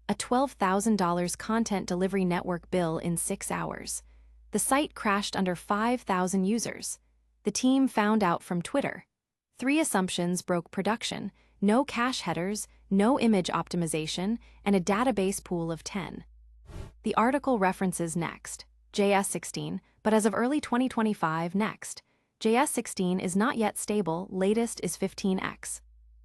a $12,000 content delivery network bill in 6 hours. The site crashed under 5,000 users. The team found out from Twitter. 3 assumptions broke production: no cache headers, no image optimization, and a database pool of 10. The article references Next.js 16, but as of early 2025, Next.js 16 is not yet stable, latest is 15x.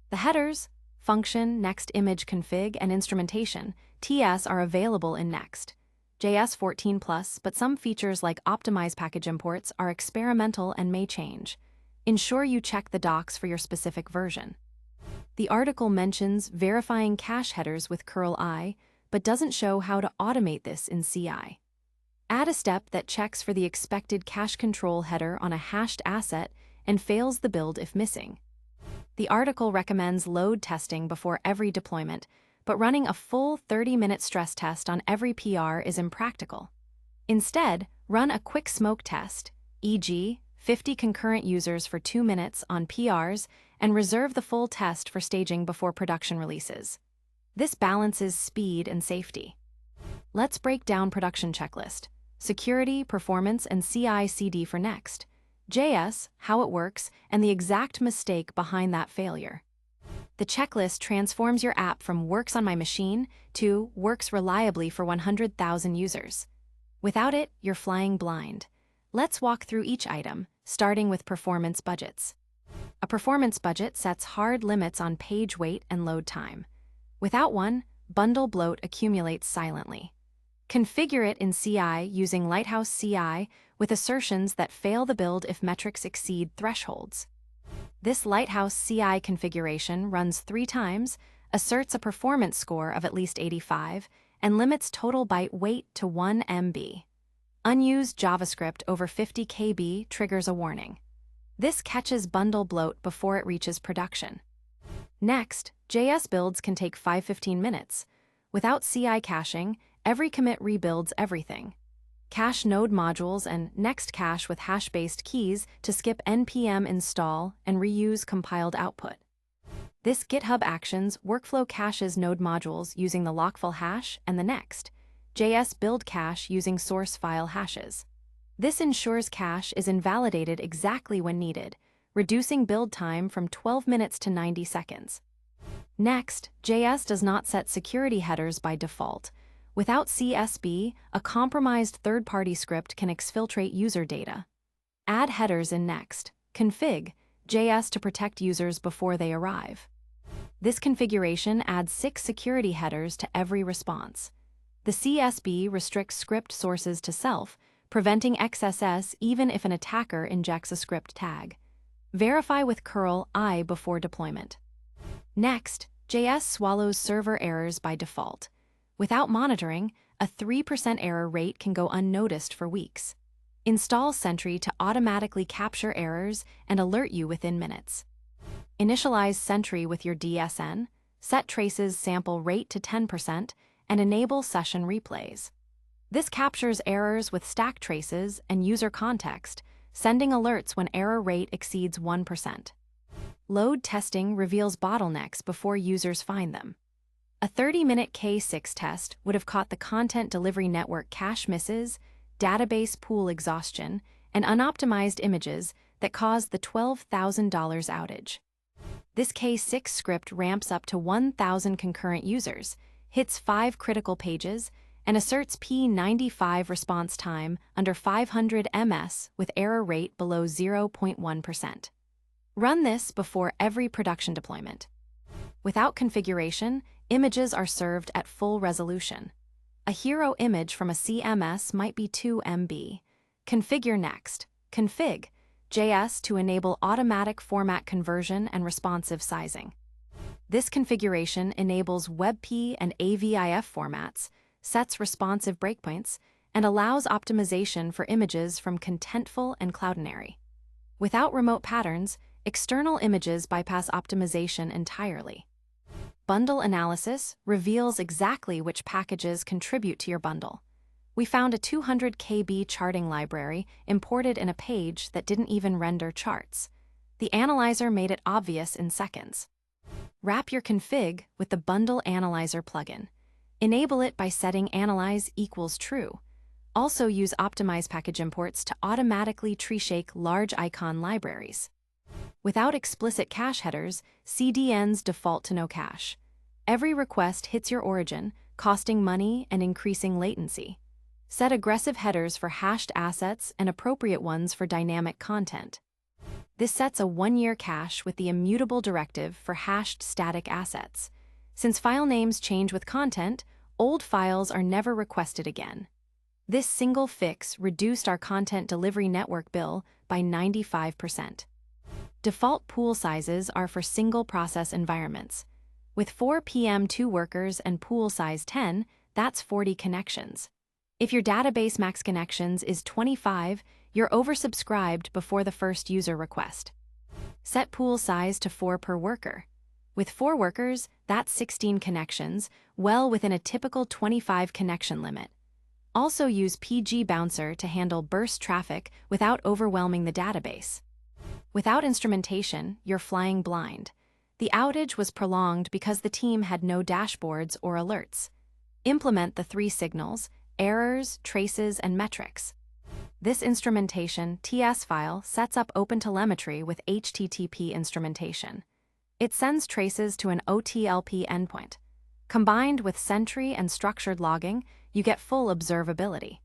The headers, function, next image config, and instrumentation, TS, are available in Next.js 14+, but some features like optimize package imports are experimental and may change. Ensure you check the docs for your specific version. The article mentions verifying cache headers with curl I, but doesn't show how to automate this in CI. Add a step that checks for the expected cache control header on a hashed asset and fails the build if missing. The article recommends load testing before every deployment, but running a full 30-minute stress test on every PR is impractical. Instead, run a quick smoke test, e.g., 50 concurrent users for 2 minutes on PRs, and reserve the full test for staging before production releases. This balances speed and safety. Let's break down production checklist: security, performance, and CI/CD for Next.js, how it works, and the exact mistake behind that failure. The checklist transforms your app from works on my machine to works reliably for 100,000 users. Without it, you're flying blind. Let's walk through each item, starting with performance budgets. A performance budget sets hard limits on page weight and load time. Without one, bundle bloat accumulates silently. Configure it in CI using Lighthouse CI with assertions that fail the build if metrics exceed thresholds. This Lighthouse CI configuration runs 3 times, asserts a performance score of at least 85, and limits total byte weight to 1 MB. Unused JavaScript over 50 KB triggers a warning. This catches bundle bloat before it reaches production. Next.js builds can take 5-15 minutes. Without CI caching, every commit rebuilds everything. Cache node modules and next cache with hash-based keys to skip npm install and reuse compiled output. This GitHub Actions workflow caches node modules using the lockful hash and the Next.js build cache using source file hashes. This ensures cache is invalidated exactly when needed, reducing build time from 12 minutes to 90 seconds. Next.js does not set security headers by default. Without CSB, a compromised third-party script can exfiltrate user data. Add headers in Next.config.js to protect users before they arrive. This configuration adds 6 security headers to every response. The CSB restricts script sources to self, preventing XSS even if an attacker injects a script tag. Verify with curl I before deployment. Next.js swallows server errors by default. Without monitoring, a 3% error rate can go unnoticed for weeks. Install Sentry to automatically capture errors and alert you within minutes. Initialize Sentry with your DSN, set traces sample rate to 10%, and enable session replays. This captures errors with stack traces and user context, sending alerts when error rate exceeds 1%. Load testing reveals bottlenecks before users find them. A 30-minute K6 test would have caught the content delivery network cache misses, database pool exhaustion, and unoptimized images that caused the $12,000 outage. This K6 script ramps up to 1,000 concurrent users, hits 5 critical pages, and asserts P95 response time under 500 ms with error rate below 0.1%. Run this before every production deployment. Without configuration, images are served at full resolution. A hero image from a CMS might be 2 MB. Configure Next.config.js to enable automatic format conversion and responsive sizing. This configuration enables WebP and AVIF formats, sets responsive breakpoints, and allows optimization for images from Contentful and Cloudinary. Without remote patterns, external images bypass optimization entirely. Bundle analysis reveals exactly which packages contribute to your bundle. We found a 200 KB charting library imported in a page that didn't even render charts. The analyzer made it obvious in seconds. Wrap your config with the Bundle Analyzer plugin. Enable it by setting Analyze equals True. Also use Optimize package imports to automatically tree-shake large icon libraries. Without explicit cache headers, CDNs default to no cache. Every request hits your origin, costing money and increasing latency. Set aggressive headers for hashed assets and appropriate ones for dynamic content. This sets a one-year cache with the immutable directive for hashed static assets. Since file names change with content, old files are never requested again. This single fix reduced our content delivery network bill by 95%. Default pool sizes are for single-process environments. With 4 PM2 workers and pool size 10, that's 40 connections. If your database max connections is 25, you're oversubscribed before the first user request. Set pool size to 4 per worker. With 4 workers, that's 16 connections, well within a typical 25 connection limit. Also use PG Bouncer to handle burst traffic without overwhelming the database. Without instrumentation, you're flying blind. The outage was prolonged because the team had no dashboards or alerts. Implement the 3 signals: errors, traces, and metrics. This instrumentation TS file sets up OpenTelemetry with HTTP instrumentation. It sends traces to an OTLP endpoint. Combined with Sentry and structured logging, you get full observability.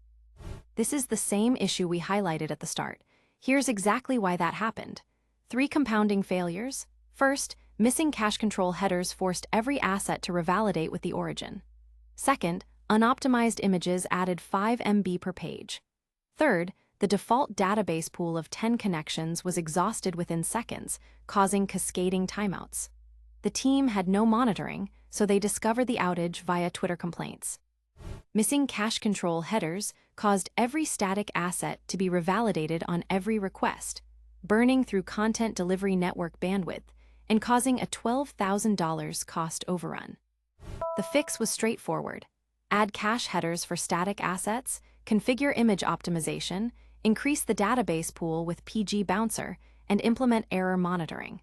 This is the same issue we highlighted at the start. Here's exactly why that happened. 3 compounding failures. First, missing cache control headers forced every asset to revalidate with the origin. Second, unoptimized images added 5 MB per page. Third, the default database pool of 10 connections was exhausted within seconds, causing cascading timeouts. The team had no monitoring, so they discovered the outage via Twitter complaints. Missing cache control headers caused every static asset to be revalidated on every request, burning through content delivery network bandwidth and causing a $12,000 cost overrun. The fix was straightforward. Add cache headers for static assets, configure image optimization, increase the database pool with PG Bouncer, and implement error monitoring.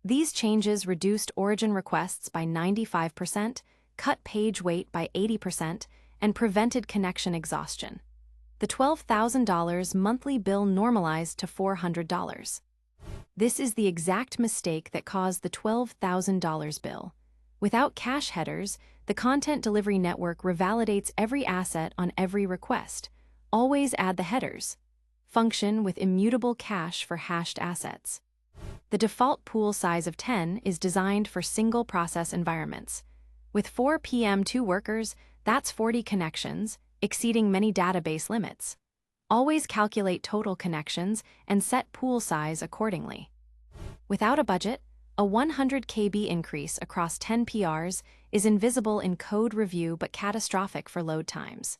These changes reduced origin requests by 95%, cut page weight by 80%, and prevented connection exhaustion. The $12,000 monthly bill normalized to $400. This is the exact mistake that caused the $12,000 bill. Without cache headers, the content delivery network revalidates every asset on every request. Always add the headers. Function with immutable cache for hashed assets. The default pool size of 10 is designed for single-process environments. With 4 PM2 workers, that's 40 connections, exceeding many database limits. Always calculate total connections and set pool size accordingly. Without a budget, a 100 KB increase across 10 PRs is invisible in code review but catastrophic for load times.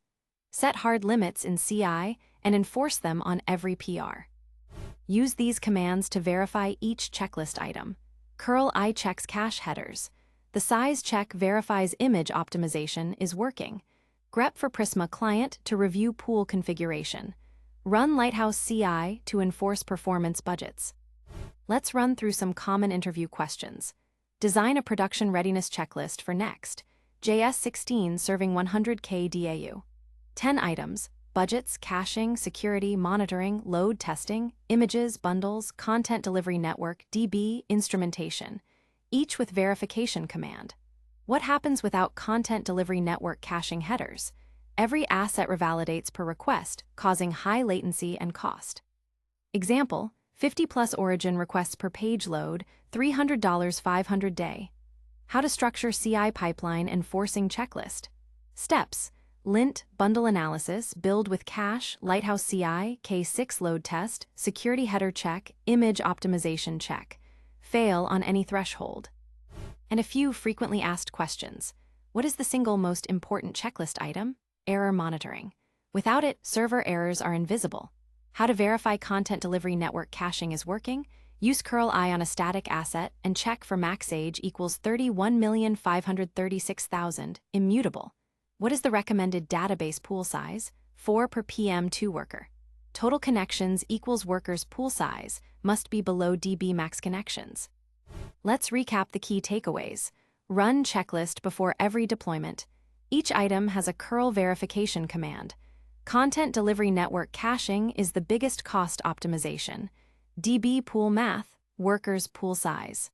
Set hard limits in CI and enforce them on every PR. Use these commands to verify each checklist item. Curl I checks cache headers. The size check verifies image optimization is working. grep for Prisma client to review pool configuration. Run Lighthouse CI to enforce performance budgets. Let's run through some common interview questions. Design a production readiness checklist for Next.js 16 serving 100K DAU. 10 items: budgets, caching, security, monitoring, load testing, images, bundles, content delivery network, DB, instrumentation, each with verification command. What happens without content delivery network caching headers? Every asset revalidates per request, causing high latency and cost. Example: 50+ origin requests per page load, $300 500 day. How to structure CI pipeline enforcing checklist. Steps: lint, bundle analysis, build with cache, Lighthouse CI, K6 load test, security header check, image optimization check. Fail on any threshold. And a few frequently asked questions. What is the single most important checklist item? Error monitoring. Without it, server errors are invisible. How to verify content delivery network caching is working? Use curl I on a static asset and check for max age equals 31,536,000, immutable. What is the recommended database pool size? 4 per PM2 worker. Total connections equals workers pool size, must be below DB max connections. Let's recap the key takeaways. Run checklist before every deployment. Each item has a curl verification command. Content Delivery Network Caching is the biggest cost optimization. DB pool math, workers pool size.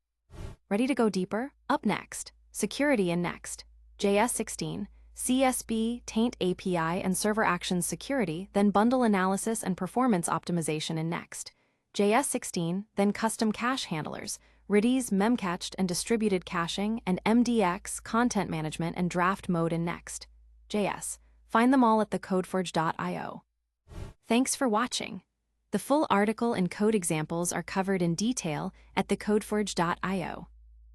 Ready to go deeper? Up next, security in Next.js 16, CSB, taint API and server actions security, then bundle analysis and performance optimization in Next.js 16, then custom cache handlers, Redis, memcached and distributed caching, and MDX, content management and draft mode in Next.js. Find them all at TheCodeForge.io. Thanks for watching. The full article and code examples are covered in detail at TheCodeForge.io.